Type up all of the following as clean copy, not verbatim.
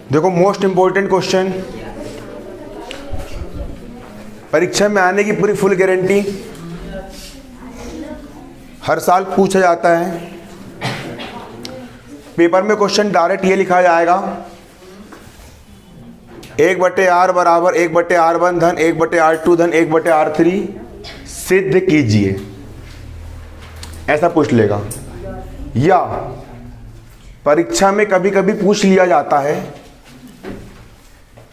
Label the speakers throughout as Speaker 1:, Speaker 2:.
Speaker 1: देखो most important question, परीक्षा में आने की पूरी फुल गारंटी, हर साल पूछा जाता है। पेपर में क्वेश्चन डायरेक्ट ये लिखा जाएगा, 1/r बराबर 1/r1 धन 1/r2 धन 1/r3 सिद्ध कीजिए, ऐसा पूछ लेगा। या परीक्षा में कभी कभी पूछ लिया जाता है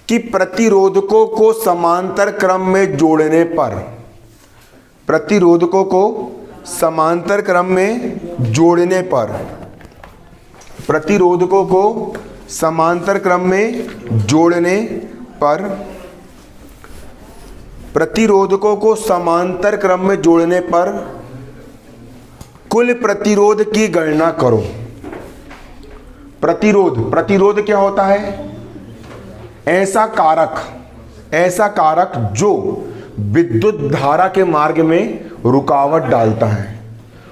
Speaker 1: कि प्रतिरोधकों को समांतर क्रम में जोड़ने पर, प्रतिरोधकों को समांतर क्रम में जोड़ने पर, प्रतिरोधकों को समांतर क्रम में जोड़ने पर, प्रतिरोधकों को समांतर क्रम में जोड़ने पर कुल प्रतिरोध की गणना करो। प्रतिरोध, प्रतिरोध क्या होता है? ऐसा कारक जो विद्युत धारा के मार्ग में रुकावट डालता है,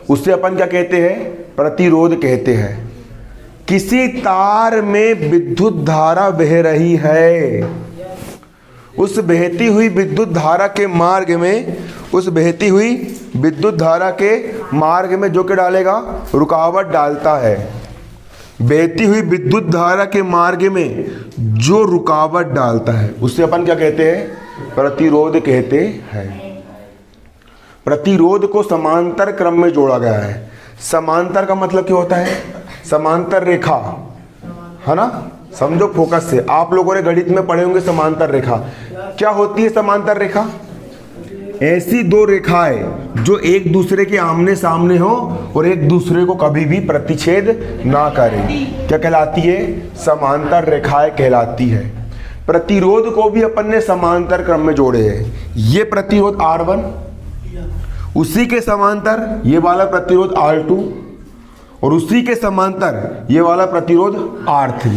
Speaker 1: उसे अपन क्या कहते हैं? प्रतिरोध कहते हैं। किसी तार में विद्युत धारा बह रही है, उस बहती हुई विद्युत धारा के मार्ग में, उस बहती हुई विद्युत धारा के मार्ग में जो क्या डालेगा? रुकावट डालता है। बहती हुई विद्युत धारा के मार्ग में जो रुकावट डालता है उसे अपन क्या कहते हैं? प्रतिरोध कहते हैं। प्रतिरोध को समांतर क्रम में जोड़ा गया है। समांतर का मतलब क्या होता है? समांतर रेखा, है ना? समझो फोकस से, आप लोगों ने गणित में पढ़े होंगे समांतर रेखा। क्या होती है समांतर रेखा? ऐसी दो रेखाएं जो एक दूसरे के आमने सामने हो और एक दूसरे को कभी भी प्रतिच्छेद ना करें, क्या कहलाती है? समांतर रेखाएं कहलाती है। प्रतिरोध को भी अपन ने समांतर क्रम में जोड़े हैं। ये प्रतिरोध R1, उसी के समांतर ये वाला प्रतिरोध R2 और उसी के समांतर ये वाला प्रतिरोध R3।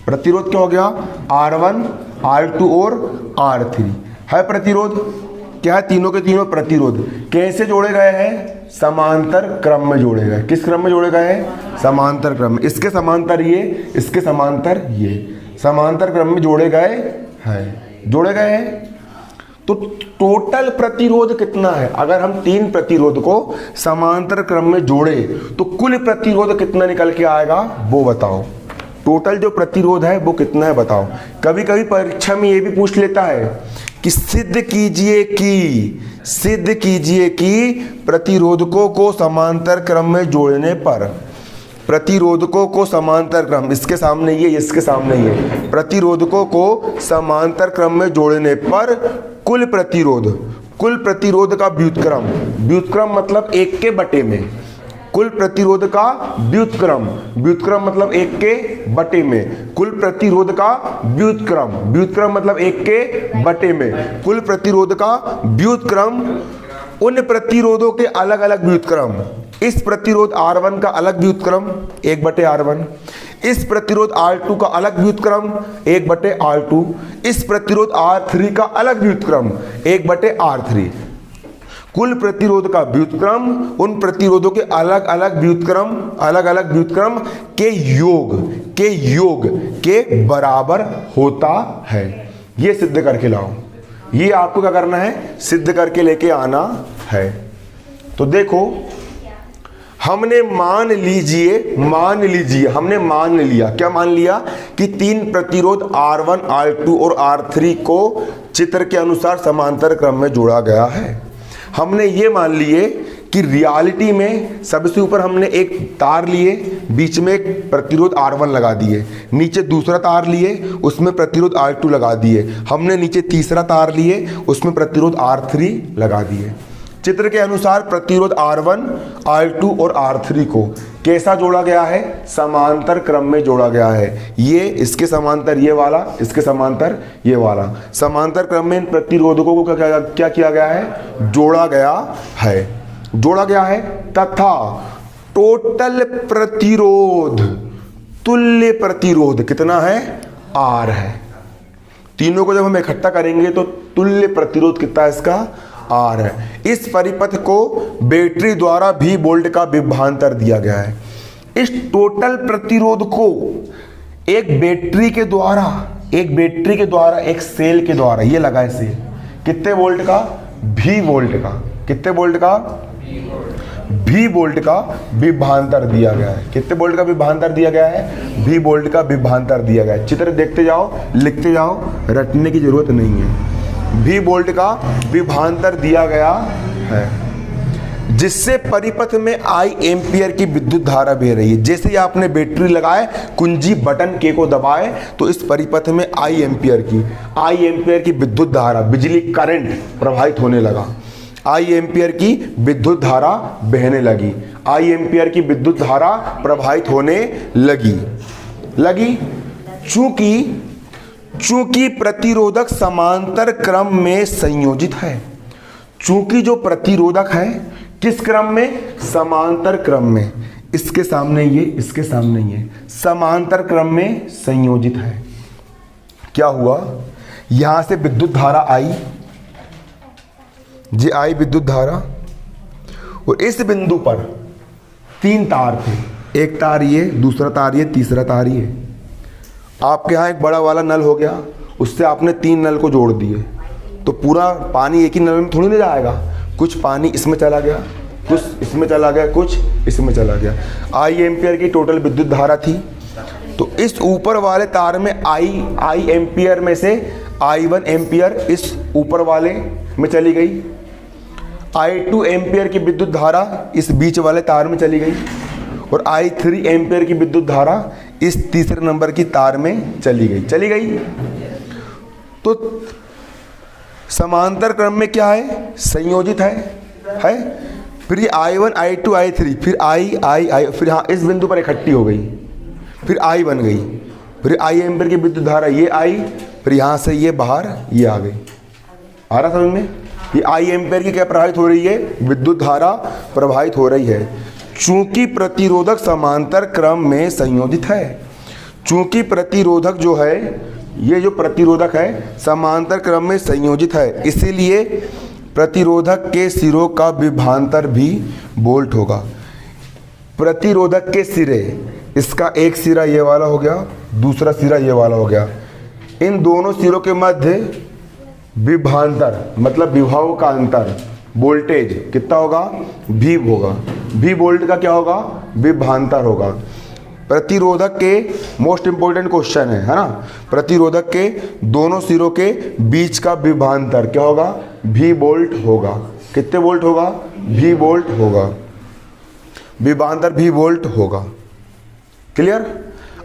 Speaker 1: प्रतिरोध क्या हो गया? R1, R2 और R3 है प्रतिरोध। क्या है? तीनों के तीनों प्रतिरोध कैसे जोड़े गए हैं? समांतर क्रम में जोड़े गए। किस क्रम में जोड़े गए हैं? समांतर क्रम में। इसके समांतर ये, इसके समांतर ये, समांतर क्रम में जोड़े गए हैं, जोड़े गए हैं। तो टोटल प्रतिरोध कितना है? अगर हम तीन प्रतिरोध को समांतर क्रम में जोड़े तो कुल प्रतिरोध कितना निकल के आएगा वो बताओ। टोटल जो प्रतिरोध है वो कितना है बताओ। कभी कभी परीक्षा में ये भी पूछ लेता है कि सिद्ध कीजिए कि प्रतिरोधकों को समांतर क्रम में जोड़ने पर, प्रतिरोधकों को समांतर क्रम, इसके सामने ये, इसके सामने ये, प्रतिरोधकों को समांतर क्रम में जोड़ने पर कुल प्रतिरोध का व्युत्क्रम, व्युत्क्रम मतलब एक के बटे में, कुल प्रतिरोध का व्युत्क्रम, व्युत्क्रम मतलब एक के बटे में, कुल प्रतिरोध का व्युत्क्रम, व्युत्क्रम मतलब एक के बटे में, कुल प्रतिरोध का व्युत्क्रम, उन प्रतिरोधों के अलग अलग व्युत्क्रम। इस प्रतिरोध R1 का अलग व्युत्क्रम 1/R1, इस प्रतिरोध R2 का अलग व्युत्क्रम 1/R2, इस प्रतिरोध R3 का अलग व्युत्क्रम 1/R3। कुल प्रतिरोध का व्युत्क्रम उन प्रतिरोधों के अलग अलग व्युत्क्रम के योग के बराबर होता है। ये सिद्ध करके लाओ। ये आपको क्या करना है? सिद्ध करके लेके आना है। तो देखो, हमने मान लिया, क्या मान लिया? कि तीन प्रतिरोध R1, R2 और R3 को चित्र के अनुसार समांतर क्रम में जोड़ा गया है। हमने ये मान लिए कि रियलिटी में सबसे ऊपर हमने एक तार लिए, बीच में एक प्रतिरोध R1 लगा दिए, नीचे दूसरा तार लिए, उसमें प्रतिरोध R2 लगा दिए, हमने नीचे तीसरा तार लिए, उसमें प्रतिरोध R3 लगा दिए। चित्र के अनुसार प्रतिरोध R1, R2 और R3 को कैसा जोड़ा गया है? समांतर क्रम में जोड़ा गया है। ये इसके समांतर ये वाला, इसके समांतर ये वाला, समांतर क्रम में इन प्रतिरोधकों को क्या किया गया है? जोड़ा गया है। तथा टोटल प्रतिरोध, तुल्य प्रतिरोध कितना है? R है। तीनों को जब हम इकट्ठा करेंगे तो तुल्य प्रतिरोध कितना है इसका? R है। इस परिपथ को बैटरी द्वारा भी वोल्ट का विभवांतर दिया गया है। इस टोटल प्रतिरोध को एक बैटरी के द्वारा एक सेल के द्वारा, ये लगा है सेल, कितने वोल्ट का? V वोल्ट का। कितने वोल्ट का? V वोल्ट का विभवांतर दिया गया है। कितने वोल्ट का विभवांतर दिया गया है? V वोल्ट का विभवांतर दिया गया है। चित्र देखते जाओ, लिखते जाओ, रटने की जरूरत नहीं है। V वोल्ट का विभवांतर दिया गया है, जिससे परिपथ में I एम्पियर की विद्युत धारा बह रही है। जैसे ही आपने बैटरी लगाए, कुंजी बटन के को दबाए, तो इस परिपथ में I एम्पियर की विद्युत धारा, बिजली करंट प्रवाहित होने लगा। I एम्पियर की विद्युत धारा बहने लगी। I एम्पियर की विद्युत धारा प्रवाहित होने लगी। चूंकि प्रतिरोधक समांतर क्रम में संयोजित है। चूंकि जो प्रतिरोधक है किस क्रम में? समांतर क्रम में। इसके सामने ये, इसके सामने ये, समांतर क्रम में संयोजित है। क्या हुआ? यहां से विद्युत धारा आई, ये आई विद्युत धारा, और इस बिंदु पर 3 तार थे। एक तार ये, दूसरा तार ये, तीसरा तार ये। आपके यहाँ एक बड़ा वाला नल हो गया, उससे आपने 3 नल को जोड़ दिए, तो पूरा पानी एक ही नल में थोड़ी नहीं जाएगा। कुछ पानी इसमें चला गया, कुछ इसमें चला गया, कुछ इसमें चला गया। I एम्पियर की टोटल विद्युत धारा थी, तो इस ऊपर वाले तार में I एम्पियर में से I1 एम्पियर इस ऊपर वाले में चली गई। I2 एम्पियर की विद्युत धारा इस बीच वाले तार में चली गई, और I3 एम्पियर की विद्युत धारा इस तीसरे नंबर की तार में चली गई। तो समांतर क्रम में क्या है? संयोजित है। फिर ये I1, I2, I3, फिर I, फिर हाँ इस बिंदु पर इकट्ठी हो गई, फिर I बन गई, फिर I एम्पियर की विद्युत धारा ये आई, फिर यहाँ से ये बाहर ये आ गई। आ रहा समझ में? ये I एम्पियर की क्या प्रवाहित हो रही है? विद्युत धारा प्रवाहित हो रही है। चूंकि प्रतिरोधक समांतर क्रम में संयोजित है। चूंकि प्रतिरोधक जो है, ये जो प्रतिरोधक है समांतर क्रम में संयोजित है, इसीलिए प्रतिरोधक के सिरों का विभवांतर भी वोल्ट होगा। प्रतिरोधक के सिरे, इसका एक सिरा ये वाला हो गया, दूसरा सिरा ये वाला हो गया। इन दोनों सिरों के मध्य विभवांतर मतलब विभव का अंतर, वोल्टेज कितना होगा? V होगा। V वोल्ट का क्या होगा? विभवांतर होगा। प्रतिरोधक के मोस्ट इंपोर्टेंट क्वेश्चन है ना? प्रतिरोधक के दोनों सिरों के बीच का विभवांतर क्या होगा? V वोल्ट होगा। कितने वोल्ट होगा? V वोल्ट होगा। विभवांतर V वोल्ट होगा। क्लियर?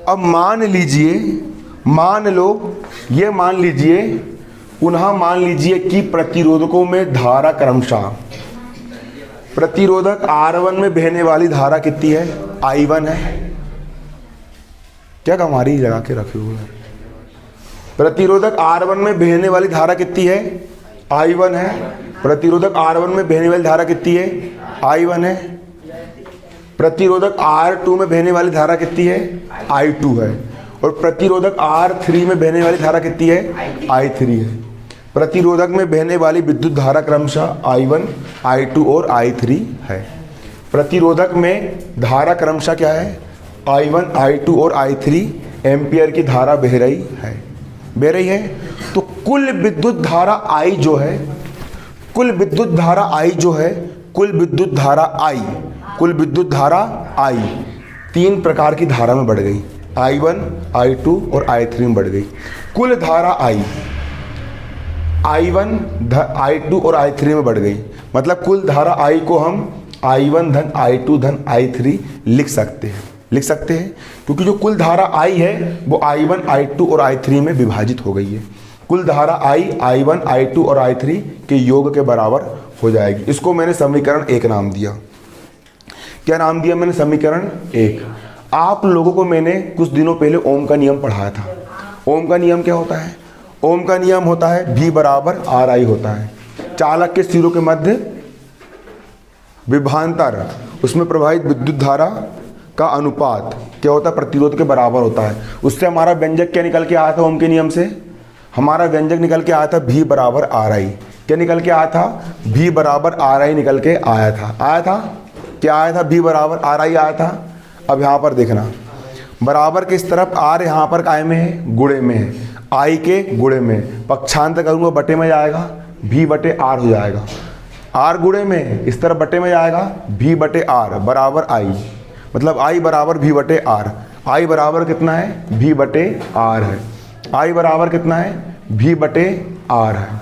Speaker 1: अब मान लीजिए पुनः मान लीजिए कि प्रतिरोधकों में धारा क्रमशः, प्रतिरोधक R1 में बहने वाली धारा कितनी है? I1 है। क्या कमारी लगा के रखे हुए? प्रतिरोधक R1 में बहने वाली धारा कितनी है? I1 है। प्रतिरोधक R1 में बहने वाली धारा कितनी है? I1 है। प्रतिरोधक R2 में बहने वाली धारा कितनी है? I2 है। और प्रतिरोधक R3 में बहने वाली धारा कितनी है? I3 है। प्रतिरोधक में बहने वाली विद्युत धारा क्रमशः I1, I2 और I3 है। प्रतिरोधक में धारा क्रमशः क्या है? I1, I2 और I3 एम्पियर की धारा बह रही है। तो कुल विद्युत धारा I जो है, कुल विद्युत धारा I 3 प्रकार की धारा में बढ़ गई। I1, I2 और I3 में बढ़ गई। कुल धारा I1, I2 और I3 में बढ़ गई। मतलब कुल धारा I को हम I1 धन I2 धन I3 लिख सकते हैं, क्योंकि जो कुल धारा I है वो I1, I2 और I3 में विभाजित हो गई है। कुल धारा I1, I2 और I3 के योग के बराबर हो जाएगी। इसको मैंने समीकरण 1 नाम दिया। क्या नाम दिया मैंने? समीकरण 1। आप लोगों को मैंने कुछ दिनों पहले ओम का नियम पढ़ाया था। ओम का नियम क्या होता है? ओम का नियम होता है V बराबर RI होता है। चालक के सिरों के मध्य विभवांतर, उसमें प्रवाहित विद्युत धारा का अनुपात क्या होता है? प्रतिरोध के बराबर होता है। उससे हमारा व्यंजक क्या निकल के आया था? ओम के नियम से हमारा व्यंजक निकल के आया था V बराबर RI। क्या निकल के आया था? V बराबर RI निकल के आया था। क्या आया था? V बराबर RI आया था। अब यहाँ पर देखना, बराबर किस तरफ, आर यहाँ पर काय में है, गुणे में है, आई के गुणे में, पक्षांतर करूँगा बटे में जाएगा, भी बटे आर हो जाएगा। आर गुणे में इस तरफ बटे में जाएगा, भी बटे आर बराबर आई, मतलब आई बराबर भी बटे आर। आई बराबर कितना है, भी बटे आर है। आई बराबर कितना है, भी बटे आर है।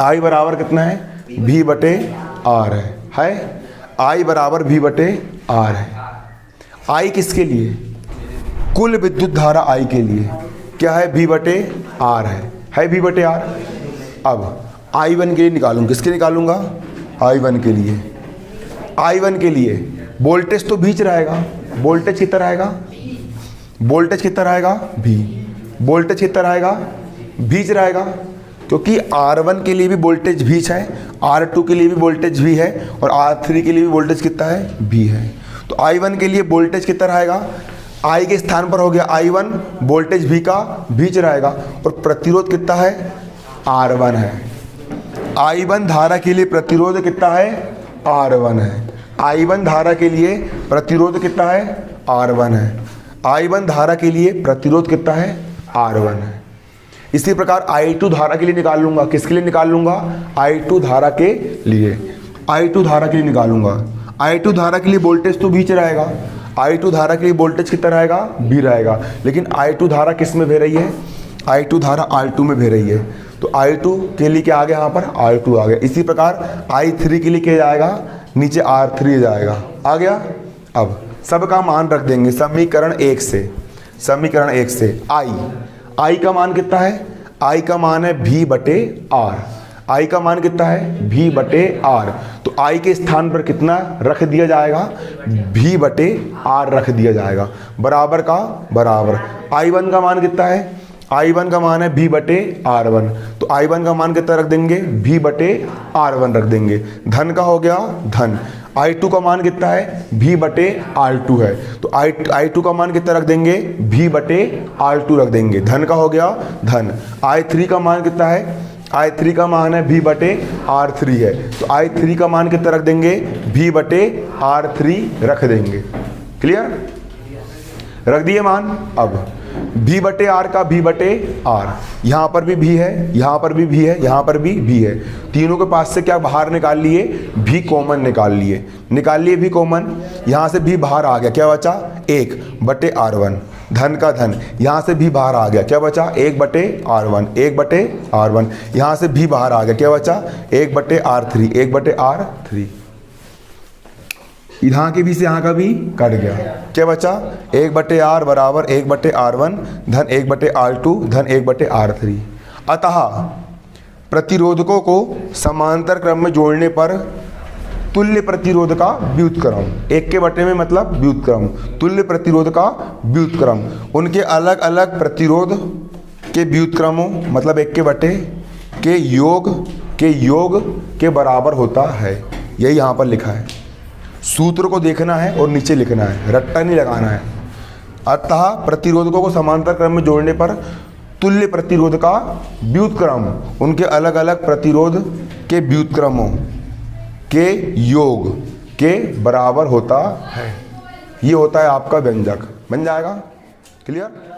Speaker 1: आई बराबर कितना है, भी बटे आर है। आई बराबर भी बटे आर है। आई किसके लिए, कुल विद्युत धारा आई के लिए क्या है, भी बटे आर है भी बटे आर। अब I1 के लिए निकालूंगा, किसके निकालूंगा, I1 के लिए। I1 के लिए वोल्टेज तो बीच रहेगा, वोल्टेज कितना रहेगा, वोल्टेज कितना रहेगा, भी, वोल्टेज कितना रहेगा, बीच रहेगा, क्योंकि R1 के लिए भी वोल्टेज बीच है, R2 के लिए भी वोल्टेज भी है, और R3 के लिए भी वोल्टेज कितना है, भी है। तो I1 के लिए वोल्टेज कितना रहेगा, I के स्थान पर हो गया I1, वोल्टेज भी का बीच रहेगा, और प्रतिरोध कितना है, R1 है। I1 धारा के लिए प्रतिरोध कितना है, R1 है। I1 धारा के लिए प्रतिरोध कितना है, R1 है। I1 धारा के लिए प्रतिरोध कितना है, R1 है। इसी प्रकार I2 धारा के लिए निकाल लूंगा, किसके लिए निकाल लूंगा, I2 धारा के लिए। I2 धारा के लिए निकालूंगा, I2 धारा के लिए वोल्टेज तो बीच रहेगा, I2 धारा के लिए वोल्टेज कितना रहेगा, भी रहेगा, लेकिन I2 धारा किस में बह रही है, I2 धारा R2 में बह रही है, तो I2 के लिए क्या आ गया, यहाँ पर R2 आ गया। इसी प्रकार I3 के लिए क्या जाएगा, नीचे R3 जाएगा, आ गया। अब सबका मान रख देंगे समीकरण 1 से, समीकरण 1 से I का मान कितना है, I का मान है भी बटे आर। I का मान कितना है, भी बटे आर। तो I के स्थान पर कितना रख दिया जाएगा, भी बटे आर रख दिया जाएगा, बराबर का बराबर। I1 का मान कितना है, I1 का मान है भी बटे R1, तो I1 का मान कितना रख देंगे, भी बटे R1 रख देंगे। धन का हो गया धन। I2 का मान कितना है, भी बटे R2 है, तो I2 का मान कितना रख देंगे, भी बटे R2 रख देंगे। धन का हो गया धन। I3 का मान कितना है, I3 का मान है भी बटे R3 है, तो I3 का मान कितना रख देंगे, भी बटे R3 रख देंगे। क्लियर, रख दिए मान। अब भी बटे आर का भी बटे आर, यहाँ पर भी है, यहाँ पर भी है, यहाँ पर भी है, तीनों के पास से क्या बाहर निकाल लिए, भी कॉमन निकाल लिए भी कॉमन। यहाँ से भी बाहर आ गया, क्या बचा, 1 बटे R1। धन का धन, यहाँ से भी बाहर आ गया, क्या बचा, 1 बटे R1, 1 बटे R1। यहाँ से भी बाहर आ गया, क्या बचा, 1 बटे R3, 1 बटे R3। यहाँ के भी से यहाँ का भी कट गया, क्या बचा, 1 बटे आर बराबर 1 बटे R1 धन 1 बटे R2 धन 1 बटे R3। अतः प्रतिरोधकों को समांतर क्रम में जोड़ने पर तुल्य प्रतिरोध का व्युत्क्रम, 1 के बटे में मतलब व्युत्क्रम, तुल्य प्रतिरोध का व्युत्क्रम, उनके अलग अलग प्रतिरोध के व्युत्क्रमों मतलब 1 के बटे के योग के बराबर होता है। यही यहाँ पर लिखा है, सूत्र को देखना है और नीचे लिखना है, रट्टा नहीं लगाना है। अतः प्रतिरोधकों को समांतर क्रम में जोड़ने पर तुल्य प्रतिरोध का व्युत्क्रम उनके अलग अलग प्रतिरोध के व्युत्क्रमों के योग के बराबर होता है। ये होता है आपका व्यंजक, बन जाएगा। क्लियर।